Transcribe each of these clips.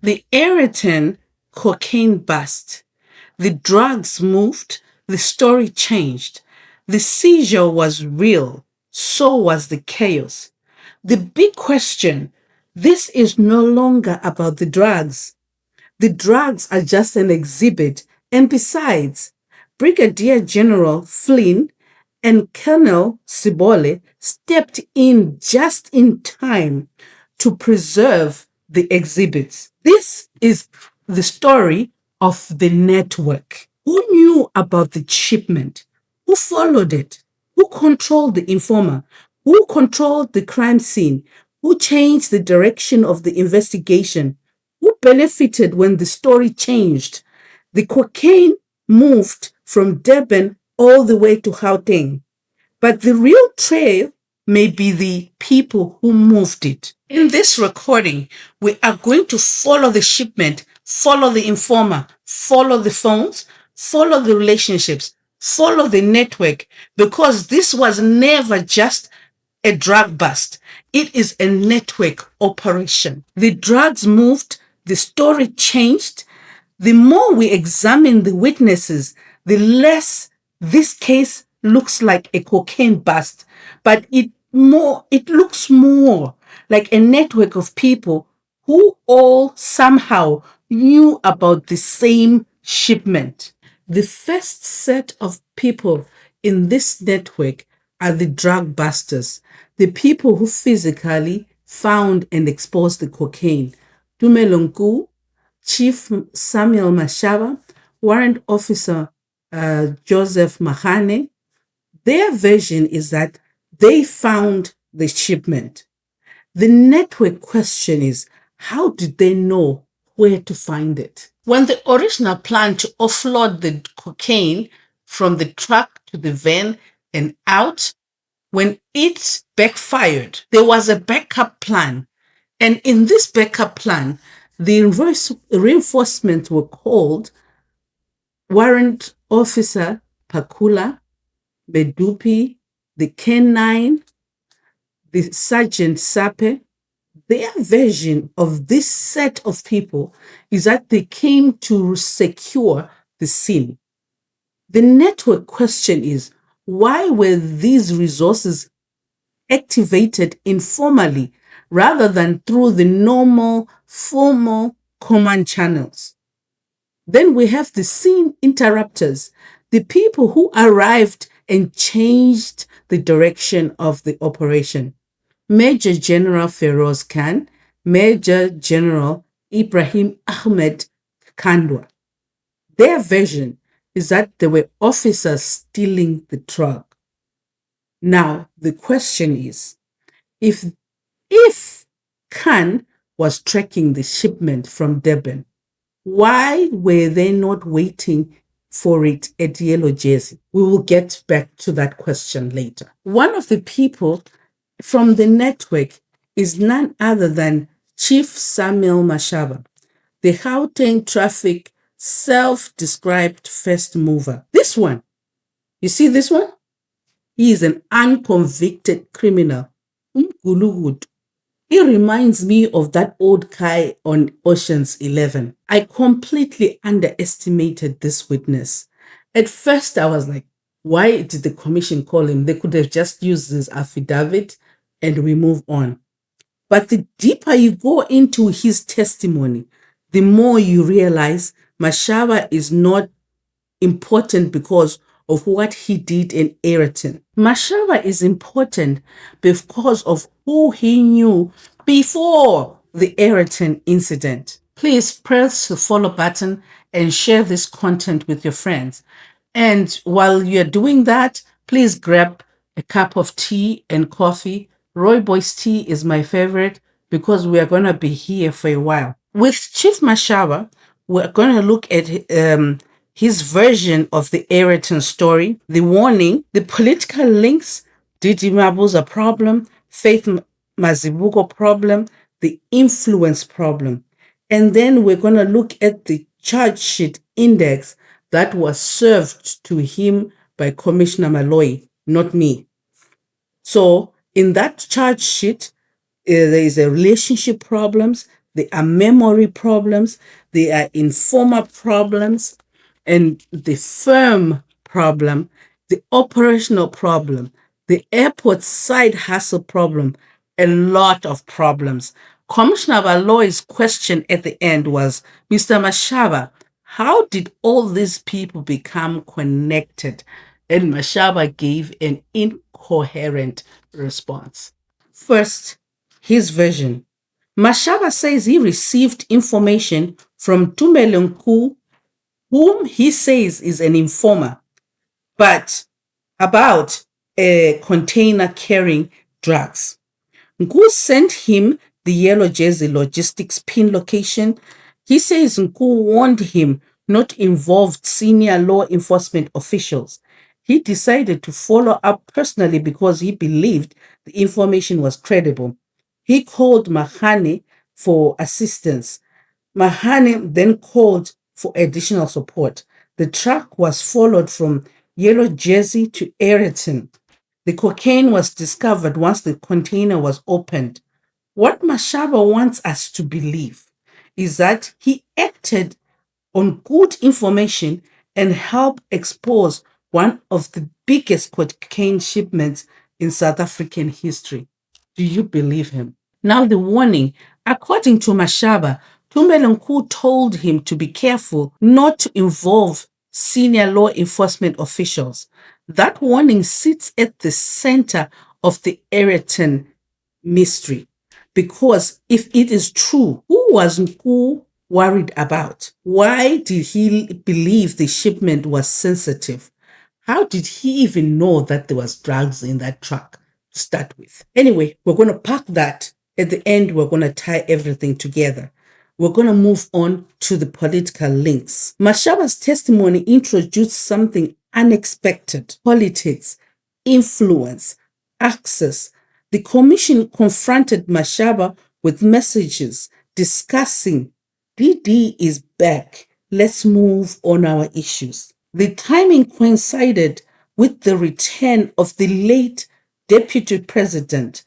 The Aeroton Cocaine Bust. The drugs moved, the story changed. The seizure was real, so was the chaos. The big question, this is no longer about the drugs. The drugs are just an exhibit. And besides, Brigadier General Flynn and Colonel Sibole stepped in just in time to preserve the exhibits. This is the story of the network. Who knew about the shipment? Who followed it? Who controlled the informer? Who controlled the crime scene? Who changed the direction of the investigation? Who benefited when the story changed? The cocaine moved from Durban all the way to Gauteng. But the real trail may be the people who moved it. In this recording, we are going to follow the shipment, follow the informer, follow the phones, follow the relationships, follow the network, because this was never just a drug bust. It is a network operation. The drugs moved, the story changed. The more we examine the witnesses, the less this case looks like a cocaine bust, but it looks more like a network of people who all somehow knew about the same shipment. The first set of people in this network are the drug busters, the people who physically found and exposed the cocaine. Tumelo Nku, Chief Samuel Mashaba, Warrant Officer Joseph Makgane. Their version is that they found the shipment. The network question is, how did they know where to find it? When the original plan to offload the cocaine from the truck to the van and out, when it backfired, there was a backup plan. And in this backup plan, the reinforcements were called Warrant Officer Pakula, Bedupi, the K9, the Sergeant Sape. Their version of this set of people is that they came to secure the scene. The network question is, why were these resources activated informally rather than through the normal, formal command channels? Then we have the scene interrupters, the people who arrived and changed the direction of the operation. Major General Feroz Khan, Major General Ibrahim Ahmed Kandwa. Their version is that there were officers stealing the drug. Now, the question is, if Khan was tracking the shipment from Durban, why were they not waiting for it at Yellow Jersey? We will get back to that question later. One of the people from the network is none other than Chief Samuel Mashaba, the Gauteng traffic self-described first mover. This one, you see this one? He is an unconvicted criminal. He reminds me of that old guy on Ocean's 11. I completely underestimated this witness. At first, I was like, why did the commission call him? They could have just used his affidavit and we move on. But the deeper you go into his testimony, the more you realize Mashaba is not important because of what he did in Aeroton. Mashaba is important because of who he knew before the Aeroton incident. Please press the follow button and share this content with your friends. And while you're doing that, please grab a cup of tea and coffee. Rooibos tea is my favorite because we are going to be here for a while. With Chief Mashaba, we're going to look at his version of the Aeroton story, the warning, the political links, Didi Mabuza problem, Faith Mazibuko problem, the influence problem. And then we're going to look at the charge sheet index that was served to him by Commissioner Malloy, not me. So in that charge sheet, there is a relationship problems, There are memory problems, there are informal problems, and the firm problem, the operational problem, the airport side hustle problem, a lot of problems. Commissioner Baloy's question at the end was, Mr. Mashaba, how did all these people become connected? And Mashaba gave an incoherent response. First, his version. Mashaba says he received information from Tumelo Nku, whom he says is an informer, but about a container carrying drugs. Nku sent him the yellow jersey logistics pin location. He says Nku warned him not to involve senior law enforcement officials. He decided to follow up personally because he believed the information was credible. He called Makgane for assistance. Makgane then called for additional support. The truck was followed from Yellow Jersey to Aeroton. The cocaine was discovered once the container was opened. What Mashaba wants us to believe is that he acted on good information and helped expose one of the biggest cocaine shipments in South African history. Do you believe him? Now, the warning. According to Mashaba, Tumelo Nku told him to be careful not to involve senior law enforcement officials. That warning sits at the center of the Aeroton mystery. Because if it is true, who was Nku worried about? Why did he believe the shipment was sensitive? How did he even know that there was drugs in that truck to start with? Anyway, we're going to park that. At the end, we're going to tie everything together. We're going to move on to the political links. Mashaba's testimony introduced something unexpected: politics, influence, access. The commission confronted Mashaba with messages discussing DD is back. Let's move on our issues. The timing coincided with the return of the late Deputy President,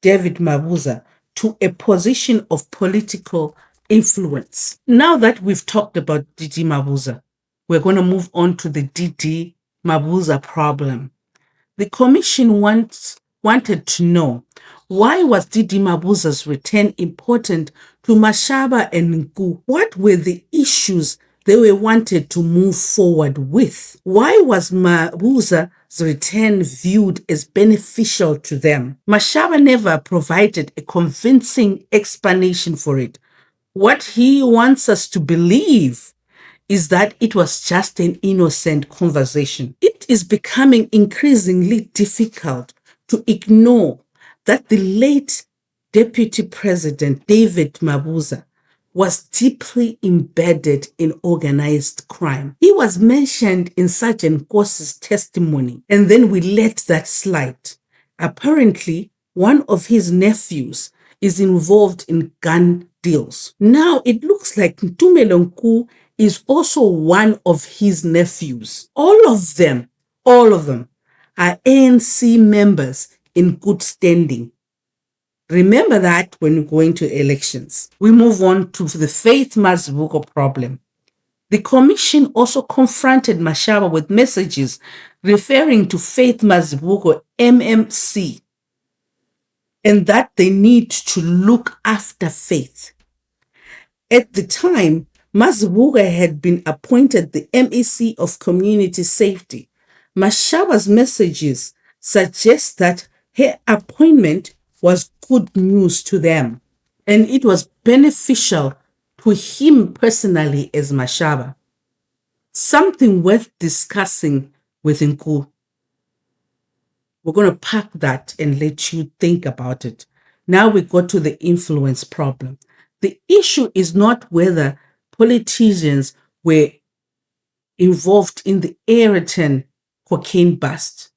David Mabuza, to a position of political influence. Now that we've talked about DD Mabuza, we're going to move on to the DD Mabuza problem. The commission wanted to know, why was DD Mabuza's return important to Mashaba and Nku? What were the issues they were wanted to move forward with? Why was Mabuza's return viewed as beneficial to them? Mashaba never provided a convincing explanation for it. What he wants us to believe is that it was just an innocent conversation. It is becoming increasingly difficult to ignore that the late Deputy President David Mabuza was deeply embedded in organized crime. He was mentioned in Sergeant Nkosi's testimony, and then we let that slide. Apparently, one of his nephews is involved in gun deals. Now it looks like Tumelo Nku is also one of his nephews. All of them are ANC members in good standing. Remember that when we're going to elections. We move on to the Faith Mazibuko problem. The commission also confronted Mashaba with messages referring to Faith Mazibuko, MMC, and that they need to look after Faith. At the time, Mazibuko had been appointed the MEC of Community Safety. Mashaba's messages suggest that her appointment was good news to them, and it was beneficial to him personally as Mashaba. Something worth discussing with Nku. We're going to park that and let you think about it. Now we go to the influence problem. The issue is not whether politicians were involved in the Aeroton Cocaine Bust.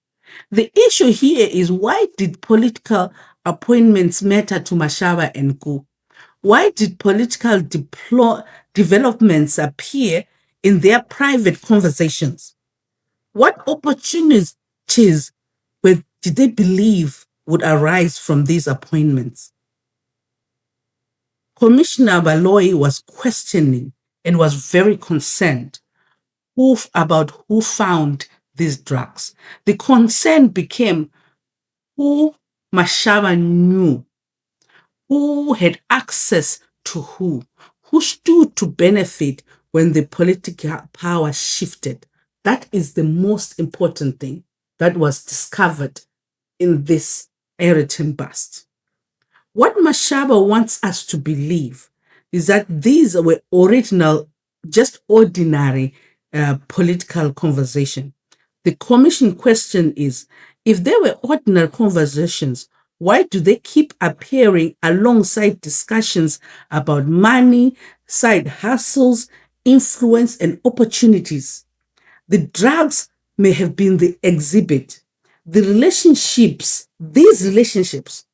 The issue here is, why did political appointments matter to Mashaba and Nku? Why did political developments appear in their private conversations? What opportunities did they believe would arise from these appointments? Commissioner Baloyi was questioning and was very concerned about who found these drugs. The concern became who Mashaba knew, who had access to who stood to benefit when the political power shifted. That is the most important thing that was discovered in this Aeroton bust. What Mashaba wants us to believe is that these were original, just ordinary political conversation. The commission question is, if they were ordinary conversations, why do they keep appearing alongside discussions about money, side hustles, influence, and opportunities? The drugs may have been the exhibit. These relationships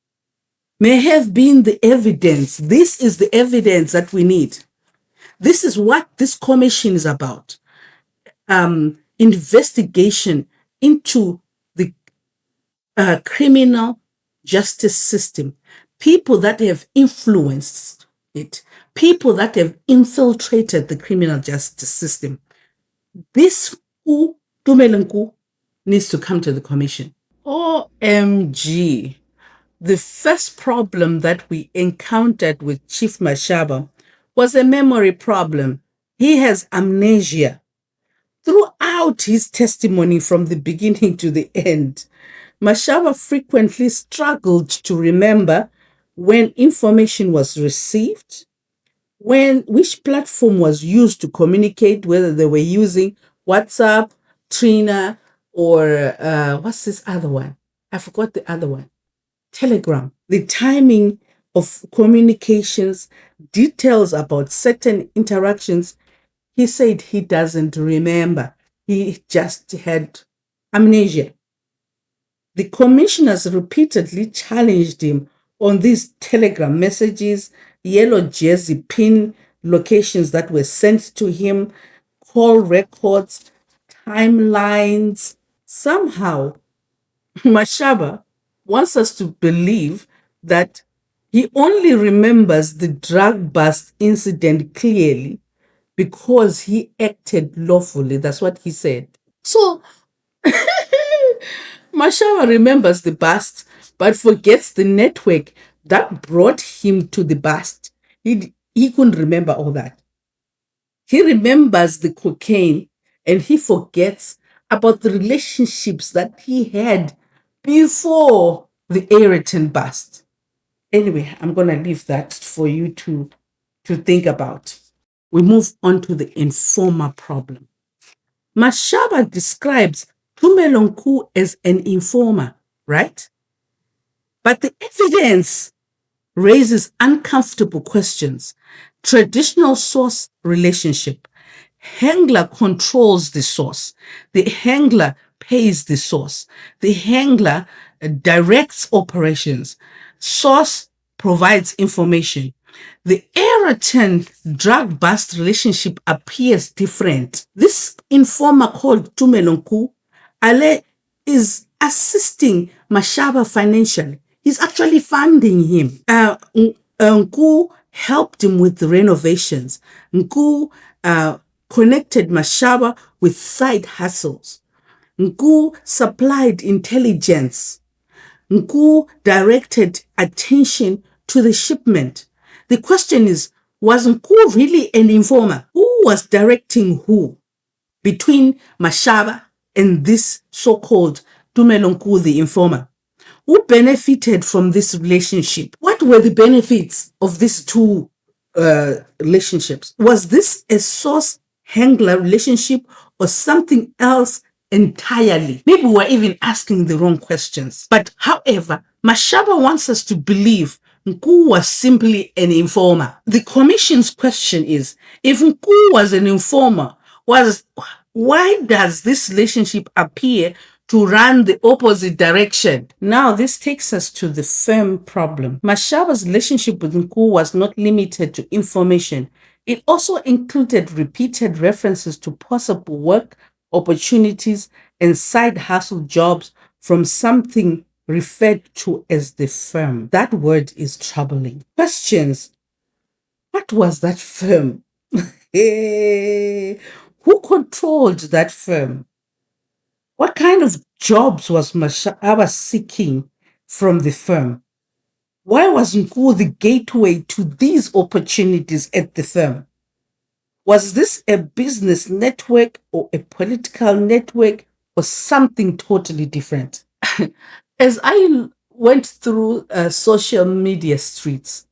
may have been the evidence. This is the evidence that we need. This is what this commission is about. Investigation into the criminal justice system, people that have influenced it, people that have infiltrated the criminal justice system. This Tumelo Nku needs to come to the commission. OMG. The first problem that we encountered with Chief Mashaba was a memory problem. He has amnesia. Throughout his testimony from the beginning to the end, Mashaba frequently struggled to remember when information was received, which platform was used to communicate, whether they were using WhatsApp, Trina, or what's this other one? I forgot the other one. Telegram. The timing of communications, details about certain interactions. He said he doesn't remember. He just had amnesia. The commissioners repeatedly challenged him on these telegram messages, yellow jersey pin locations that were sent to him, call records, timelines. Somehow, Mashaba wants us to believe that he only remembers the drug bust incident clearly because he acted lawfully. That's what he said. So, Mashaba remembers the bust, but forgets the network that brought him to the bust. He couldn't remember all that. He remembers the cocaine and he forgets about the relationships that he had before the Aeroton bust. Anyway, I'm going to leave that for you to think about. We move on to the informer problem. Mashaba describes Tumelo Nku as an informer, right? But the evidence raises uncomfortable questions. Traditional source relationship. Handler controls the source. The handler pays the source. The handler directs operations. Source provides information. The Aeroton drug bust relationship appears different. This informer called Tumelo Nku is assisting Mashaba financially. He's actually funding him. Nku helped him with the renovations. Nku connected Mashaba with side hustles. Nku supplied intelligence. Nku directed attention to the shipment. The question is, was Nku really an informer? Who was directing who between Mashaba and this so-called Tumelo Nku, the informer? Who benefited from this relationship? What were the benefits of these two relationships? Was this a source-handler relationship or something else entirely? Maybe we're even asking the wrong questions. But however, Mashaba wants us to believe Nku was simply an informer. The commission's question is, if Nku was an informer, why does this relationship appear to run the opposite direction? Now, this takes us to the firm problem. Mashaba's relationship with Nku was not limited to information. It also included repeated references to possible work opportunities and side hustle jobs from something referred to as the firm. That word is troubling. Questions. What was that firm? Who controlled that firm? What kind of jobs was Mashaba seeking from the firm? Why was Nku the gateway to these opportunities at the firm? Was this a business network or a political network or something totally different? As I went through social media streets,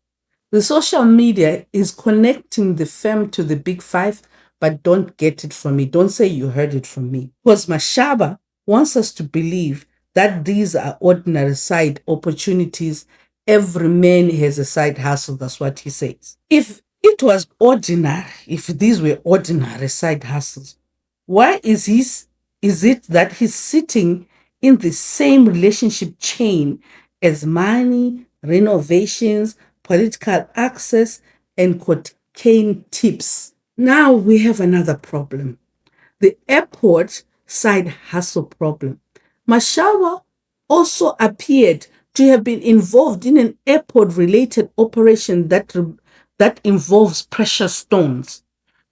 the social media is connecting the firm to the big five, but don't get it from me. Don't say you heard it from me. Because Mashaba wants us to believe that these are ordinary side opportunities. Every man has a side hustle. That's what he says. If it was ordinary, if these were ordinary side hustles, why is it that he's sitting in the same relationship chain as money, renovations, political access, and cocaine tips? Now we have another problem, the airport side hustle problem. Mashaba also appeared to have been involved in an airport related operation that involves precious stones,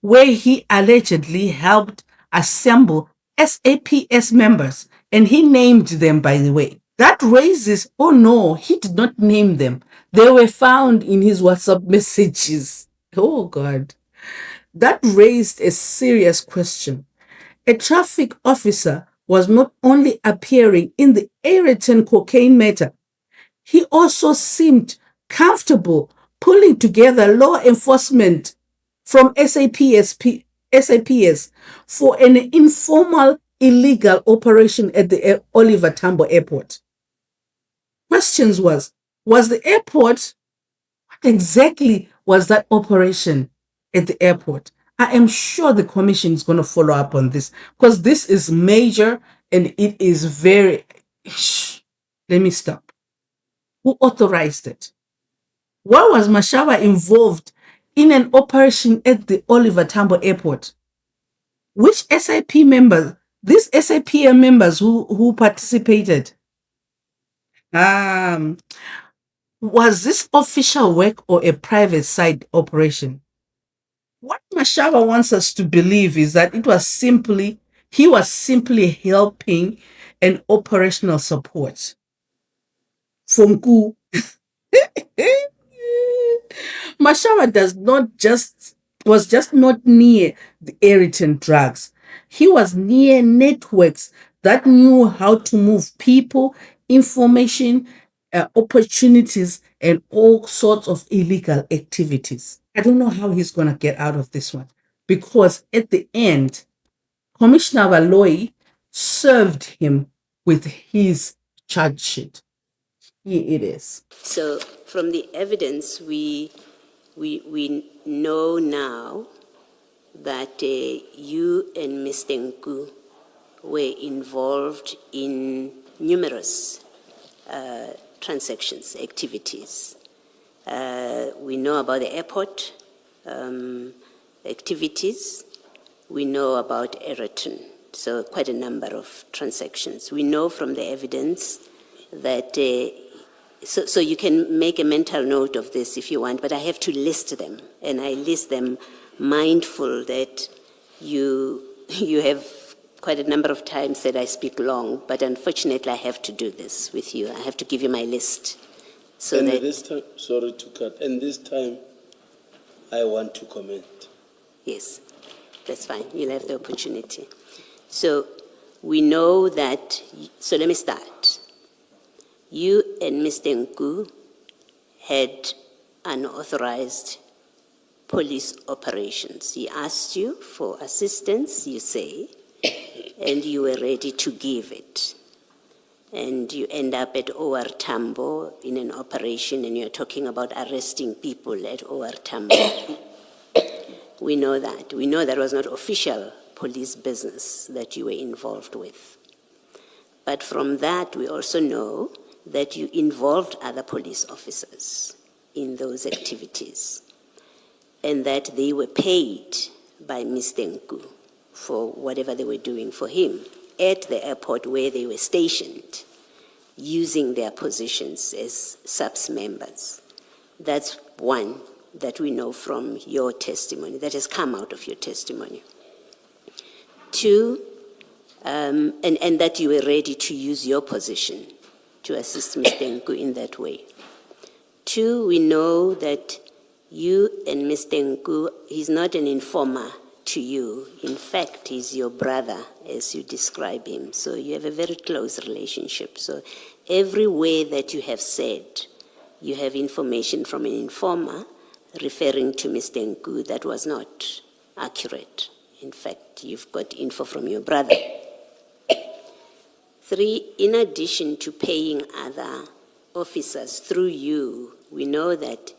where he allegedly helped assemble SAPS members, and he named them, by the way. That raises, oh no, he did not name them. They were found in his WhatsApp messages. Oh God. That raised a serious question. A traffic officer was not only appearing in the Aeroton cocaine matter, he also seemed comfortable pulling together law enforcement from SAPS for an informal illegal operation at the Oliver Tambo Airport. Questions was the airport, what exactly was that operation at the airport? I am sure the commission is going to follow up on this because this is major and it is very. Let me stop. Who authorized it? Why was Mashaba involved in an operation at the Oliver Tambo Airport? Which SIP members, these SIPM members who participated, um, was this official work or a private side operation? What Mashaba wants us to believe is that he was simply helping an operational support from Ku. Mashaba was just not near the Aeroton drugs. He was near networks that knew how to move people, information, opportunities, and all sorts of illegal activities. I don't know how he's going to get out of this one because at the end, Commissioner Valoy served him with his charge sheet. Here it is. So from the evidence, we know now that you and Mr. Nku were involved in numerous transactions, activities. We know about the airport activities. We know about Aeroton, so quite a number of transactions. We know from the evidence that so you can make a mental note of this if you want, but I have to list them, and I list them mindful that you have quite a number of times said I speak long, but unfortunately I have to do this with you. I have to give you my list. So and that this time, sorry to cut, and this time I want to comment. Yes, that's fine. You'll have the opportunity. So we know that, so let me start. You and Mr. Nku had unauthorized police operations. He asked you for assistance, you say, and you were ready to give it. And you end up at OR Tambo in an operation, and you're talking about arresting people at OR Tambo. We know that. We know that was not official police business that you were involved with. But from that, we also know that you involved other police officers in those activities, and that they were paid by Mr. Nku for whatever they were doing for him at the airport where they were stationed, using their positions as SAPS members. That's one that we know from your testimony, that has come out of your testimony. Two, and that you were ready to use your position to assist Mr. Nku in that way. Two, we know that you and Mr. Nku, he's not an informer to you. In fact, he's your brother, as you describe him. So you have a very close relationship. So every way that you have said, you have information from an informer referring to Mr. Nku that was not accurate. In fact, you've got info from your brother. Three, in addition to paying other officers through you, we know that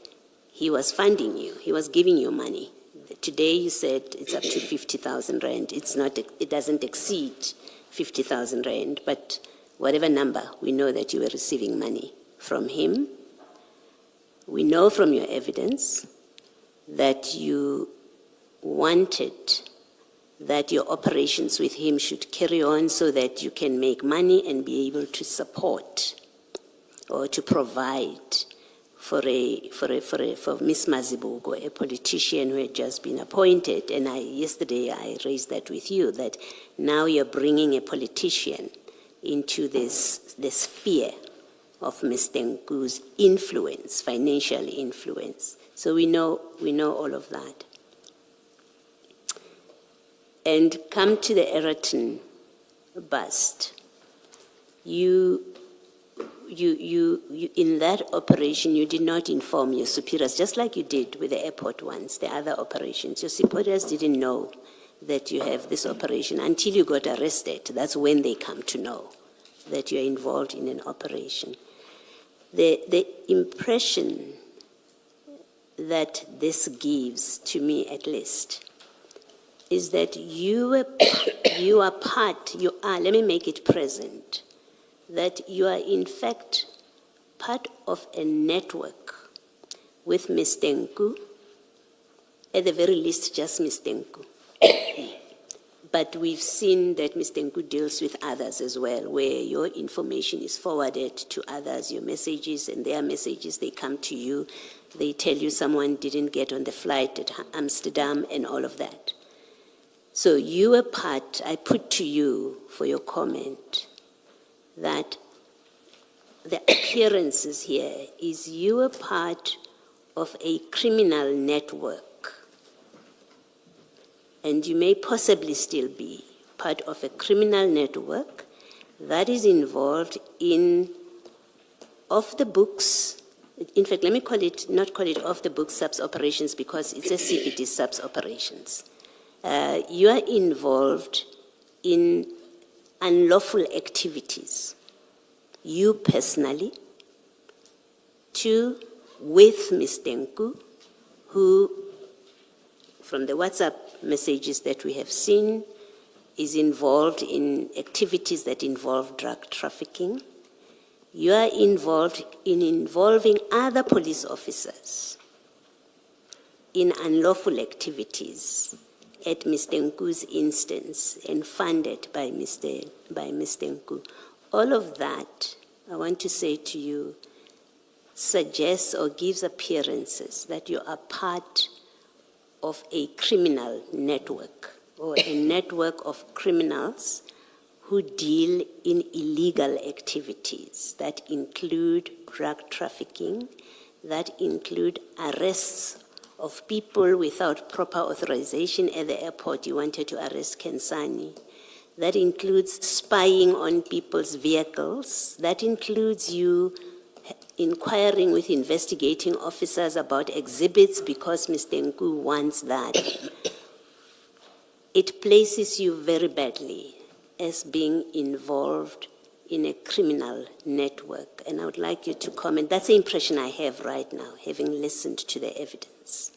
he was funding you. He was giving you money. Today you said it's up to 50,000 rand. It doesn't exceed 50,000 rand, but whatever number, we know that you were receiving money from him. We know from your evidence that you wanted that your operations with him should carry on so that you can make money and be able to support or to provide for Ms. Mazibuko, a politician who had just been appointed. And yesterday I raised that with you, that now you're bringing a politician into this sphere of Mr. Nku's influence, financial influence. So we know all of that. And come to the Aeroton bust. You in that operation, you did not inform your superiors, just like you did with the airport ones, the other operations. Your superiors didn't know that you have this operation until you got arrested. That's when they come to know that you're involved in an operation. The impression that this gives, to me at least, is that let me make it present, that you are in fact part of a network with Mr. Nku, at the very least just Mr. Nku. But we've seen that Mr. Nku deals with others as well, where your information is forwarded to others, your messages and their messages, they come to you, they tell you someone didn't get on the flight at Amsterdam and all of that. So you were part, I put to you for your comment, that the appearances here is you were part of a criminal network, and you may possibly still be part of a criminal network that is involved in off-the-books, in fact, let me not call it off-the-books subs operations, because it's as if it is subs operations. You are involved in unlawful activities, you personally, with Mr. Nku, who, from the WhatsApp messages that we have seen, is involved in activities that involve drug trafficking. You are involved in involving other police officers in unlawful activities at Mr. Nku's instance and funded by Mr. Nku. All of that, I want to say to you, suggests or gives appearances that you are part of a criminal network, or a network of criminals who deal in illegal activities that include drug trafficking, that include arrests of people without proper authorization. At the airport, you wanted to arrest Kensani. That includes spying on people's vehicles. That includes you inquiring with investigating officers about exhibits because Mr. Nku wants that. It places you very badly as being involved in a criminal network. And I would like you to comment. That's the impression I have right now, having listened to the evidence.